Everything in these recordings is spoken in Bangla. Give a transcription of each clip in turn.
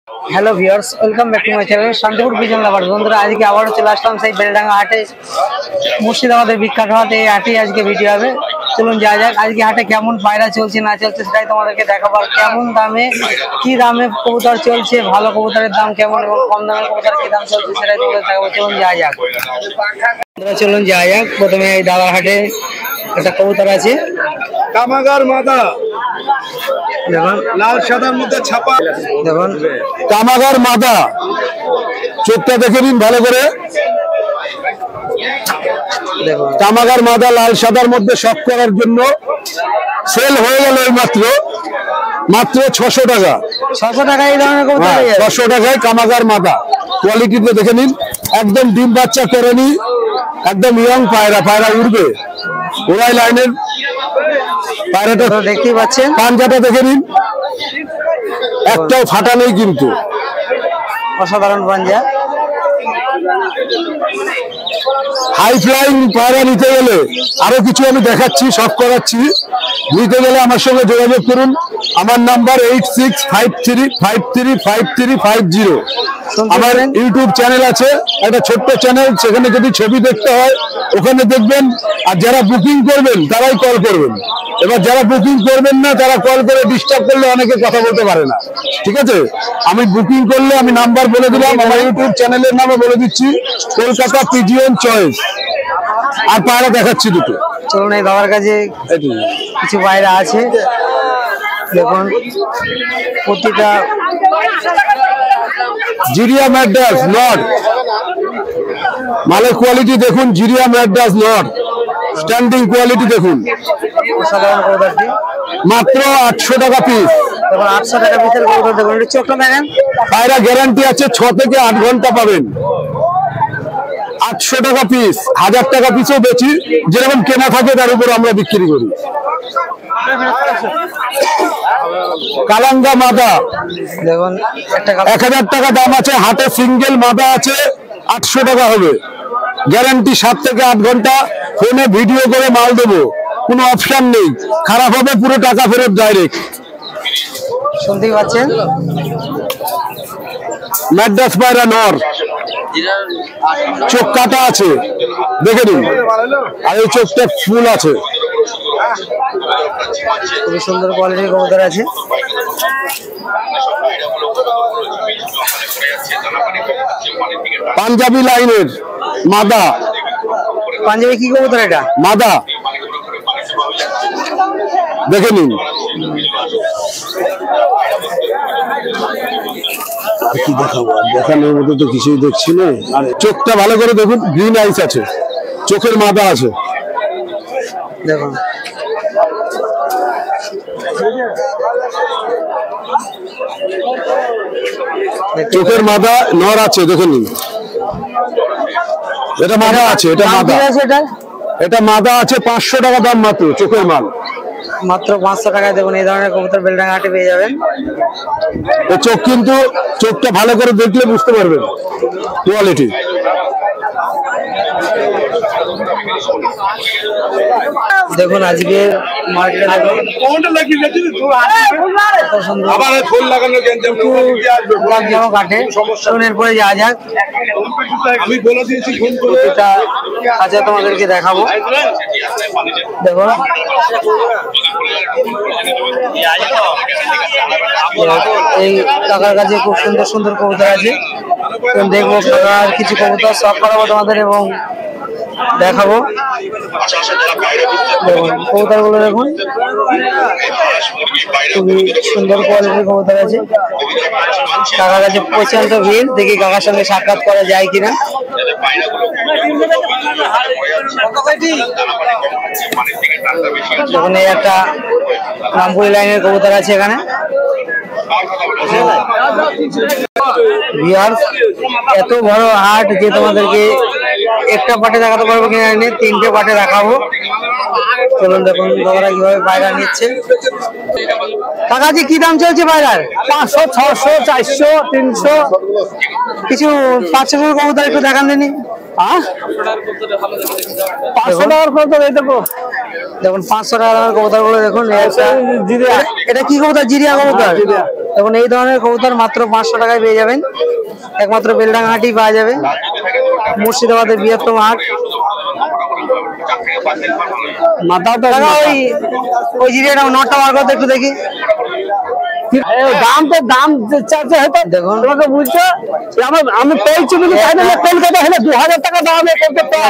Hello viewers welcome back to my channel Shantipur বিজন লাভার। বন্ধুরা আজকে আবারও চলে আসলাম সেই বেলডাঙ্গা হাটে, মুর্শিদাবাদের বিখ্যাত হাট। এই হাটে আজকে ভিডিও হবে, চলুন যাওয়া যাক। আজকে হাটে কেমন পায়রা চলছে না চলছে সেটাই তোমাদেরকে দেখাবো। কেমন দামে কি দামে কবুতর চলছে, ভালো কবুতরের দাম কেমন এবং কম দামের কবুতর কি দাম চলছে সেটাই তোমাদের দেখাবো। চলুন যাওয়া যাক, চলুন যাওয়া যাক। প্রথমে এই দাদার হাটে একটা কবুতর আছে, কামাগার মাদা, দেখুন লাল সাদার মধ্যে ছাপা। দেখুন কামাগার মাদা, চোখটা দেখে নিন ভালো করে। দেখুন কামাগার মাদা লাল সাদার মধ্যে শখ করার জন্য সেল হয়ে গেল এই মাত্র 600 টাকা। 600 টাকা এই ধরনের কবুতর 600 টাকায় কামাগার মাদা। কোয়ালিটিতে দেখে নিন, একদম ডিম বাচ্চা করেনি, একদম ইয়ং পায়রা উড়বে। ওরাই লাইনের পায়রাটা দেখতেই পাচ্ছেন, পাঞ্জাটা দেখে নিন, একটাও ফাটা নেই কিন্তু, অসাধারণ পাঞ্জা। হাই ফ্লাইং পায়রা নিতে গেলে আরো কিছু আমি দেখাচ্ছি, সব করাচ্ছি। নিতে গেলে আমার সঙ্গে যোগাযোগ করুন। আমার নাম্বার 8653535350। আমার ইউটিউব চ্যানেল আছে, একটা ছোট্ট চ্যানেল, সেখানে যদি ছবি দেখতে হয় ওখানে দেখবেন। আর যারা বুকিং করবেন তারাই কল করবেন। এবার যারা বুকিং করবেন না তারা কল করে ডিস্টার্ব করলে অনেকে কথা বলতে পারে না, ঠিক আছে? আমি বুকিং করলে আমি নাম্বার বলে দিলাম, আমার ইউটিউব চ্যানেলের নামে বলে দিচ্ছি, কলকাতা পিজিএন চয়েস। আর পায়রা দেখাচ্ছি দুটো। চলুন এই বাবার কাছে কিছু পায়রা আছে, দেখুন প্রতিটা জিরিয়া ম্যাড্রাস নট, মালের কোয়ালিটি দেখুন। জিরিয়া ম্যাড্রাস নট, স্ট্যান্ডিং কোয়ালিটি দেখুন। অসাধারণ কবুতরটি মাত্র 800 টাকা পিস। দেখুন 800 টাকা পিসের কবুতর। দেখুন এটা চোখটা দেখেন, পায়রা গ্যারান্টি আছে 6 থেকে 8 ঘন্টা পাবেন। 800 টাকা পিস, 1000 টাকা পিসও বেচি, যেরকম কেনা থাকে তার উপর আমরা বিক্রি করি। কালাঙ্গা মাদা দেখুন একটা 1000 টাকা দাম আছে। হাতে সিঙ্গেল মাদা আছে, 800 টাকা হবে। গ্যারান্টি 7 থেকে 8 ঘন্টা। ফোনে ভিডিও করে মাল দেবো, কোনো অপশন নেই। খারাপ হবে পুরো টাকা ফেরত ডাইরেক্ট। শুনতেই পাচ্ছেন, ম্যাড্রাস পায়রা নর, চোখ কাটা আছে, দেখে নিন। আর এই চোখটা ফুল আছে, খুবই সুন্দর কোয়ালিটির কবুতর আছে। পাঞ্জাবি লাইনের মাদা। পাঞ্জাবি কি কবুতর এটা? মাদা, দেখে নিন। কি দেখাবো, দেখানোর মতো তো কিছুই দেখছি না। আর চোখটা ভালো করে দেখুন, গ্রিন আইস আছে, চোখের মাদা আছে, দেখুন চোখের মাদা নর আছে, দেখে নিন। এটা মাদা আছে, এটা মাদা, এটা মাদা আছে। 500 টাকা দাম মাত্র, চোখের মাল মাত্র 500 টাকায়। দেখুন এই ধরনের কবুতর বেলডাঙ্গা হাটে পেয়ে যাবেন। চোখ কিন্তু, চোখটা ভালো করে দেখলে বুঝতে পারবেন কোয়ালিটি। দেখুন আজকে মার্কেটে দেখুন কাটে। এরপরে যাওয়া যাক, আমি বলে দিয়েছি আচ্ছা তোমাদেরকে দেখাবো। দেখুন এই কাকার কাছে খুব সুন্দর সুন্দর কবুতর আছে, দেখবো কাকার কিছু কবুতর শখ করাবো তোমাদের এবং দেখাবো। দেখুন কবুতর গুলো দেখুন, খুবই সুন্দর কোয়ালিটির কবুতর আছে। কাকার কাছে প্রচন্ড ভিড়, দেখি কাকার সঙ্গে সাক্ষাৎ করা যায় কিনা। দেখুন এই একটা রামপুরি লাইনের কবুতর আছে এখানে। এত বড় হাট যে তোমাদেরকে একটা পাটে দেখাতে পারবো কিনা, 3টে পাটে দেখাবো। চলুন দেখুন দাদারা কিভাবে পায়রা নিচ্ছে। কাকাজি কি দাম চলছে পায়রার? 500, 600, 400, 300। কিছু 500 কবুতর একটু দেখান দেনি। 500 টাকার কবুতর এই দেখো, দেখুন 500 টাকার কবুতর গুলো দেখুন। এটা কি কবুতর? জিরিয়া কবুতর। এখন এই ধরনের কবুতর মাত্র 500 টাকায় পেয়ে যাবেন, একমাত্র বেলডাঙ্গা হাটেই পাওয়া যাবে, মুর্শিদাবাদের বৃহত্তম হাট। ওই জিরিয়াটা নটটা বার করতে একটু দেখি। দাম তো দাম চাচ্ছে হয়তো, দেখুন তোমাকে বুঝছো আমি পেয়েছি বলে তাই না, কলকাতা হলে 2000 টাকা দাম,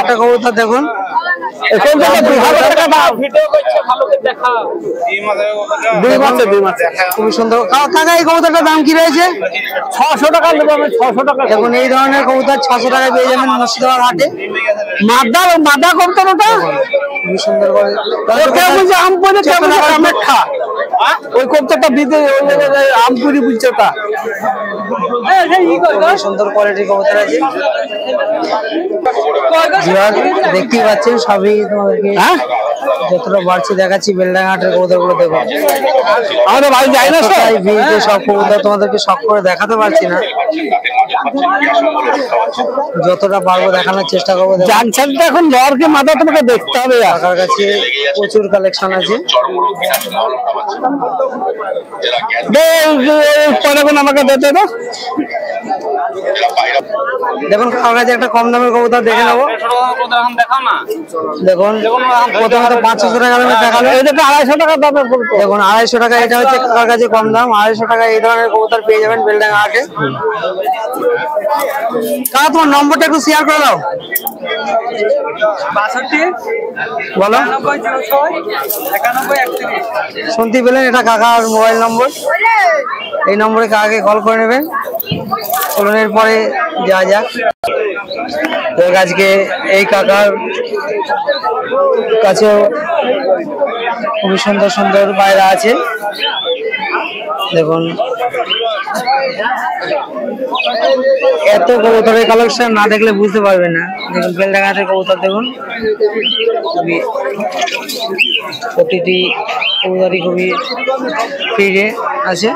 একটা কবুতর দেখুন, কলকাতা 2000 টাকা দাম, খুবই সুন্দর। কাকা এই কবুতরটার দাম কি রয়েছে? 600 টাকা নেবো আমি, 600 টাকা। দেখুন এই ধরনের কবুতর 600 টাকায় পেয়ে যাবেন মুর্শিদাবাদ হাটে। মাদা কবুতরটা খুবই সুন্দর করে আমপুরি খা, ওই কবুতরটা বিদে আমপুরি বুঝছো তা, সুন্দর কোয়ালিটির কবুতর আছে। দেখতেই পাচ্ছেন সবই তোমাদেরকে যতটা বাড়ছি দেখাচ্ছি। বেলডাঙ্গা হাটের কবুতর গুলো দেখো, আমাদের বাড়ি যাই না সব কবুতর তোমাদেরকে শখ করে দেখাতে পারছি না, যতটা পারবো দেখানোর চেষ্টা করবো। জানছেনটা এখন লরকে মাথা তোমাকে দেখতে হবে, কাকার কাছে প্রচুর কালেকশন আছে। আমাকে দেখতে দাও। দেখুন কাকার কাছে একটা কম দামের কবুতর দেখে নেবো। দেখুন প্রথমে তো 500 টাকা দামের দেখালো, এটা 250 টাকা দামের কবুতর। দেখুন 250 টাকা, এটা হচ্ছে কাকার কাছে কম দাম। 250 টাকা এই ধরনের কবুতর পেয়ে যাবেন বেলডাঙ্গা হাটে। কাকা তোমার নম্বরটা একটু শেয়ার করে দাও। 62 বলো। 91 শুনতে পেলেন, এটা কাকার মোবাইল নম্বর। এই নম্বরে কাকাকে কল করে নেবেন। চলুন এরপরে যা যাক। আজকে এই কাকার কাছেও খুবই সুন্দর সুন্দর পায়রা আছে। দেখুন এত কবুতরের কালেকশন না দেখলে বুঝতে পারবেন না। দেখুন বেলডাঙ্গাতে কবুতর দেখুন, প্রতিটি কবুতরই খুবই ফিরে আছে।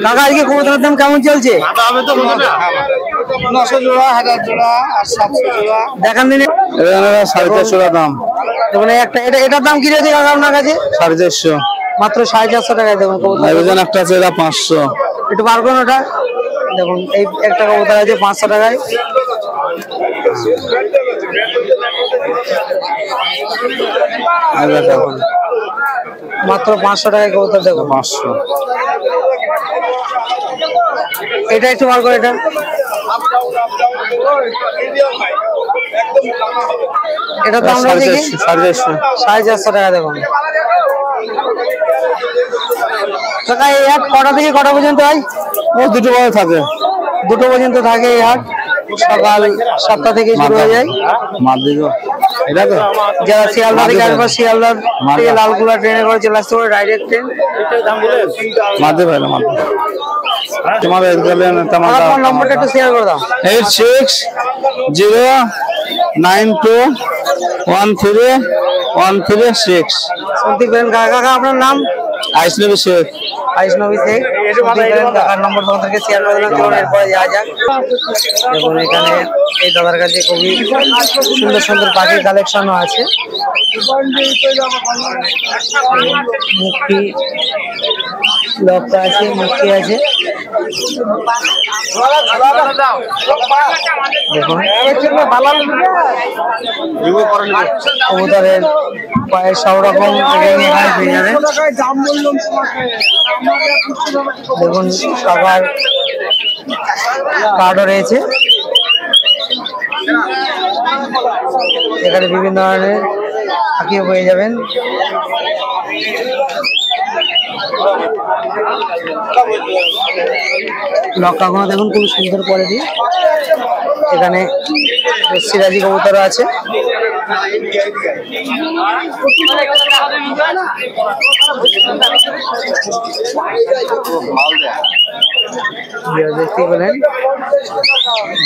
কাকা আজকে কবুতরের দাম কেমন চলছে? 900 জোড়া, 1000 জোড়া আর 700 জোড়া। দেখান দিন। 450 দাম। দেখুন এটার দাম কি রয়েছে কাকা আপনার কাছে? 450, মাত্র 450 টাকায়। দেখুন কবুতর একটা আছে, এটা 500। একটু বার করুন ওটা। দেখুন এই একটা কবুতর আছে 500 টাকায়। মাত্র 500 টাকায় কবুতর। দেখুন 500। এটা একটু বার করে, এটা এটা দাম রয়েছে কি? 450 টাকা। দেখুন কাকা এই হাট কটা থেকে কটা পর্যন্ত হয়? ও 2টো বড় থাকে, 2টো পর্যন্ত থাকে এই হাট। সকাল 7টা থেকে শুরু হয়ে যায়। এটা তো যারা শিয়ালদা থেকে আসবে, শিয়ালদা থেকে লালকুলা ট্রেনে করে চলে আসতে পারে, ডাইরেক্ট ট্রেন। তোমার নম্বরটা একটু শেয়ার করে দাও। 8609213136। শুনতে পেলেন কাকা, আপনার নাম? আইসনবী শেখ। আইসনবী শেখ। কাকার নম্বর তোমাদেরকে শেয়ার করে দিলাম। চলুন এরপরে যাওয়া যাক। দেখুন এখানে এই দাদার কাছে খুবই সুন্দর সুন্দর পাখির কালেকশনও আছে। মুক্তি লক্কা আছে, মুক্তি আছে। দেখুন কবুতরের পায়ের সব রকম পেয়ে যাবেন। দেখুন সবার কার্ডও রয়েছে এখানে, বিভিন্ন ধরনের পাখিও পেয়ে যাবেন। লক্কাগুলো দেখুন খুব সুন্দর কোয়ালিটি। এখানে সিরাজি কবুতর আছে। দেখতে পেলেন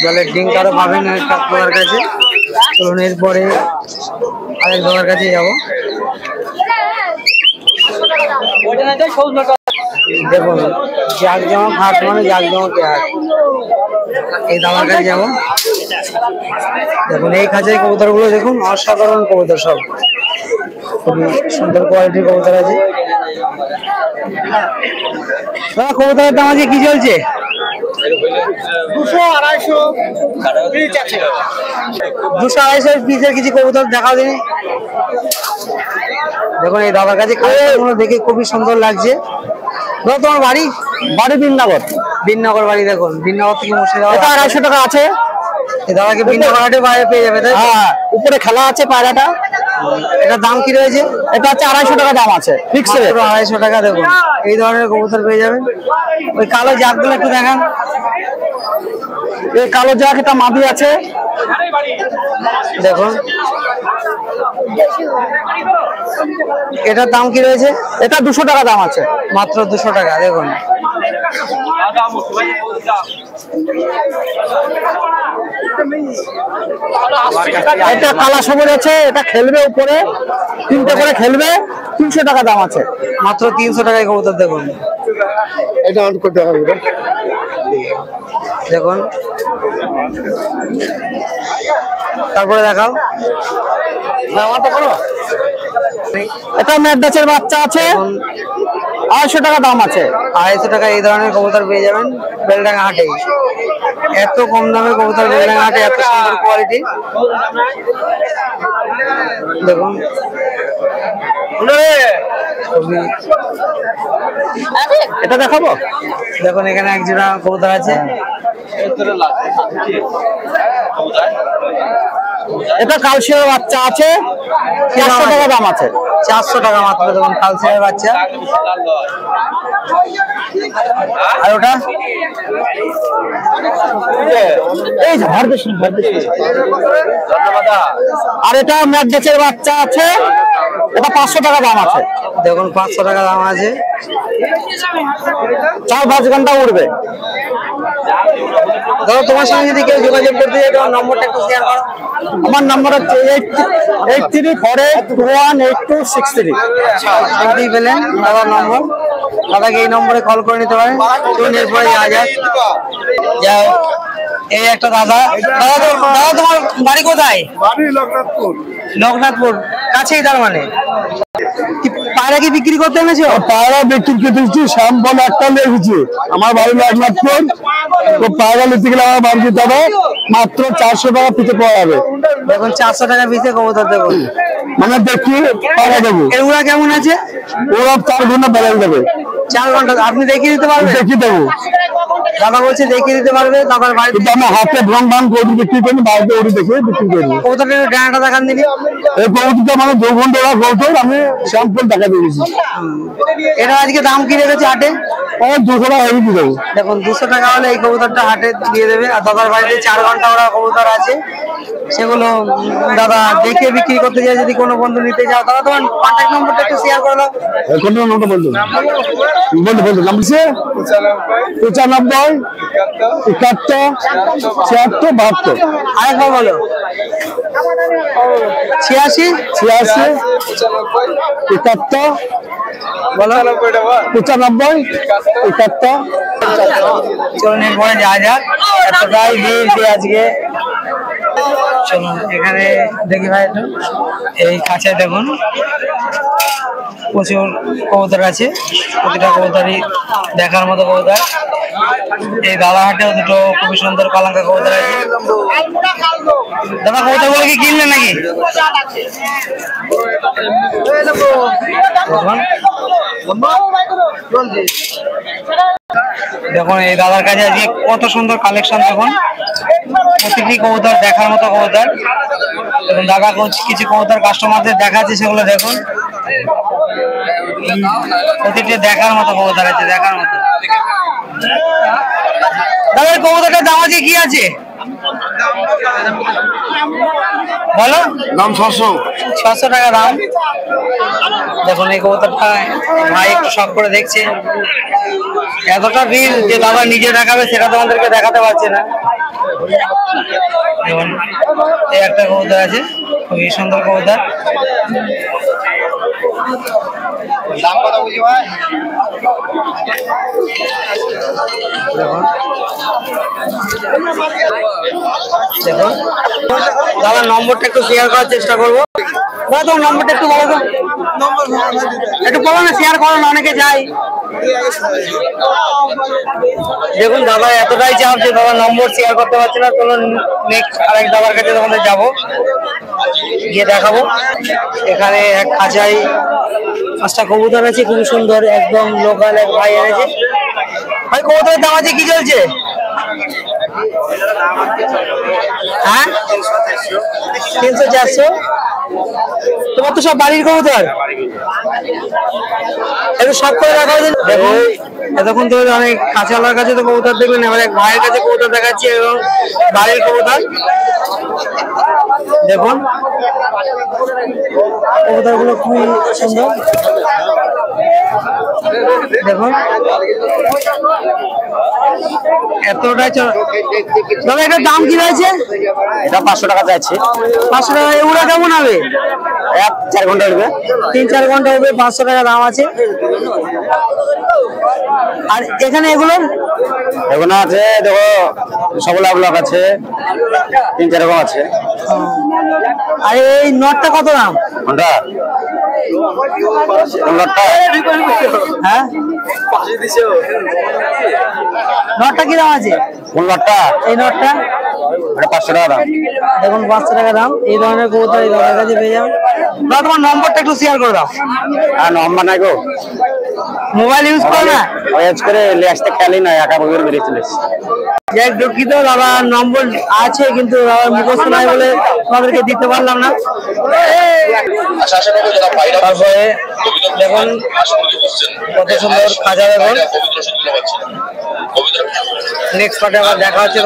জলের ডিঙ্ক আরো পাবেন কাকার কাছে। চলুন এরপরে আরেক দাদার কাছে যাবো। দেখুন জাকজমক হাট মানে জাকজমকের হাট। এই দাদার কাছে যাবো। দেখুন এই খাঁচায় কবুতর গুলো দেখুন, অসাধারণ কবুতর, সব খুবই সুন্দর কোয়ালিটির কবুতর আছে। দাদা কবুতরের দাম আজকে কি চলছে? 200-250 পিসের কিছু কবুতর দেখাও দিন। দেখুন এই দাদার কাছে কালেকশনগুলো দেখে খুবই সুন্দর লাগছে। দাদা তোমার বাড়ি? বাড়ি বিননগর। বিননগর বাড়ি। দেখুন বিননগর থেকে মুর্শিদাবাদ। এটা 250 টাকা আছে। এই দাদাকে বিননগর হাটে বাইরে পেয়ে যাবে, তাই? হ্যাঁ, উপরে খেলা আছে পায়রাটা। এটার দাম কি রয়েছে? এটা হচ্ছে 250 টাকা দাম আছে, ফিক্স রেট। 250 টাকা। দেখুন এই ধরনের কবুতর পেয়ে যাবেন। ওই কালো জাকগুলো একটু দেখান। এই কালো জাক এটা মাদি আছে। দেখুন এটার দাম কি রয়েছে? এটা 200 টাকা দাম আছে, মাত্র 200 টাকা। দেখুন এটা কালা সবুজ আছে, এটা খেলবে উপরে 3টে করে খেলবে, 300 টাকা দাম আছে, মাত্র 300 টাকায় কবুতর। দেখুন এটা অন করতে হবে। দেখুন তারপরে দেখাও। এটা ম্যাডাসের বাচ্চা আছে, 250 টাকা দাম আছে। 250 টাকা এই ধরনের কবুতর পেয়ে যাবেন বেলডাঙ্গা হাটে। এত কম দামে কবুতর বেলডাঙ্গা হাটে, এত সুন্দর কোয়ালিটি। দেখুন এটা দেখাবো। দেখুন এখানে এক জোড়া কবুতর আছে। এটা কালশিয়ার বাচ্চা আছে, 400 টাকা দাম আছে। 400 টাকা মাত্র। দেখুন কালসিয়ার বাচ্চা। আর ওটা এই যে আর এটা ম্যাডাসের বাচ্চা আছে, এটা 500 টাকা দাম আছে। দেখুন 500 টাকা দাম আছে। 4-5 ঘন্টা উড়বে। ধরো তোমার সঙ্গে যদি কেউ যোগাযোগ করতে চায়, তোমার নম্বরটা একটু শেয়ার করো। আমার নাম্বার হচ্ছে 8348218263। শুনতেই পেলেন দাদার নম্বর। দাদাকে এই নম্বরে কল করে নিতে পারেন। চলুন এরপরে যাওয়া যাক। যাও এই একটা দাদা। দাদা তোমার বাড়ি কোথায়? বাড়ি লোকনাথপুর। লোকনাথপুর কাছেই, তার মানে পায়রা কি বিক্রি করতে এনেছো? পায়রা বিক্রি করতেছি, শ্যাম্পল একটা লেগেছি। আমার বাড়ি লোকনাথপুর। তো পায়রা নিতে গেলে আমার বাড়ি যেতে হবে, মাত্র 400 টাকা পিছু পাওয়া যাবে। দেখুন 400 টাকা পিসে কবুতর। দেখুন মানে দেখি পায়রা দেবো। এর উড়া কেমন আছে? ওরা 4 ঘন্টা বেড়ে যাবে। 4 ঘন্টা আপনি দেখিয়ে দিতে পারবেন? দেখি দেবো। দাদা বলছে দেখিয়ে দিতে পারবে। দাদার বাড়ি কিন্তু আমি হাতে ভ্রম ভান করে বিক্রি করি, বাড়িতে ওটি দেখে বিক্রি করি। কবুতরটা ডানাটা দেখান দিলি। এই কবুতরটা মানে 2 ঘন্টা ওরা কবুতর আমি শ্যাম্পল দেখা দিয়েছি। এটা আজকে দাম কি রেখেছে হাটে? 200 টাকা হেভি দেবো। দেখুন 200 টাকা হলে এই কবুতরটা হাটে দিয়ে দেবে। আর দাদার বাড়িতে 4 ঘন্টা ওরা কবুতর আছে, সেগুলো দাদা দেখে বিক্রি করতে যায়। যদি কোনো বন্ধু নিতে চাও, দাদা তোমার কন্ট্যাক্ট নম্বরটা একটু শেয়ার করে দাও। এখন নম্বরটা বলতো নাম্বার 95 71 76 72। আরেকবার বলো। 86 86 71 বলো 95 71। চলুন এরপরে যাওয়া যাক। এতটাই ভিড় আজকে। চলুন এখানে দেখি ভাই একটু। এই খাঁচায় দেখুন প্রচুর কবুতর আছে। প্রতিটা কবুতরই দেখার মতো কবুতর। এই দাদা হাটেও দুটো খুবই সুন্দর কালাঙ্কা কবুতর আছে। দাদা কবুতর গুলো কি কিনলেন নাকি? দেখুন এই দাদার কাছে আজকে কত সুন্দর কালেকশন। দেখুন প্রতিটি কবুতর দেখার মতো কবুতর। এবং দাদা কিছু কবুতর কাস্টমারদের দেখাচ্ছে, সেগুলো দেখুন। প্রতিটি দেখার মতো কবুতর আছে, দেখার মতো। দাদার কবুতরটার দাম আজকে কি আছে বলো? দাম 600 টাকা দাম। দেখুন এই কবুতরটা ভাই একটু শখ করে দেখছে। এতটা ভিড় যে দাদা নিজে দেখাবে সেটা তোমাদেরকে দেখাতে পারছে না। যেমন এই একটা কবুতর আছে, খুবই সুন্দর কবুতর। দাম কত বুঝি ভাই? দেখুন দেখুন দাদা নম্বরটা একটু শেয়ার করার চেষ্টা করবো। দাদা তোমার নম্বরটা একটু বলো তো, একটু বলো না, শেয়ার করো না, অনেকে যায়। দেখুন দাদা এতটাই চাপ যে দাদা নম্বর শেয়ার করতে পারছে না। চলুন নেক্সট আরেক দাদার কাছে তোমাদের যাবো, গিয়ে দেখাবো। এখানে এক খাঁচায় 5টা কবুতর আছে, খুবই সুন্দর, একদম লোকাল এক ভাই এনেছে। ভাই কবুতরের দাম আছে কি চলছে? হ্যাঁ 300-400। তোমার তো সব বাড়ির কবুতর, একটু সব করে রাখা হয়েছে। দেখুন এতক্ষণ তো অনেক কাঁচালার কাছে তো কবুতর দেখলেন, এবার এক ভাইয়ের কাছে কবুতর দেখাচ্ছি এবং বাড়ির কবুতর। দেখুন কবুতর গুলো খুবই সুন্দর। দেখুন এতটাই দাদা, এটার দাম কি রয়েছে? এটা 500 টাকা যাচ্ছে। 500 টাকা। এগুলো কেমন হবে? 4 ঘন্টা উঠবে, 3-4 ঘন্টা হবে, 500 টাকা দাম আছে। আর এখানে এগুলোর এগুলো আছে দেখো, সবলা ব্লক আছে, 3-4 রকম আছে। আর এই নটটা কত দাম? কোনটা? নটটা হ্যাঁ নটটা কি দাম আছে? কোন নটটা? এই নটটা এটা 500 টাকা দাম। দেখুন 500 টাকা দাম। এই ধরনের কবুতর এই দাদার কাছে পেয়ে যাবেন। দাদা তোমার নম্বরটা একটু শেয়ার করে দাও। আর নম্বর নাই গো, মোবাইল ইউজ করো না? ওয়াচ করে আসতে খেয়ালই নাই, একা বগের বেরিয়ে চলে এসেছি। যাই দুঃখিত, দাদার নম্বর আছে কিন্তু দাদার মুখস্থ নাই বলে তোমাদেরকে দিতে পারলাম না। তারপরে দেখুন কত সুন্দর খাঁচা। দেখুন নেক্সট পার্টে আবার দেখা হচ্ছে।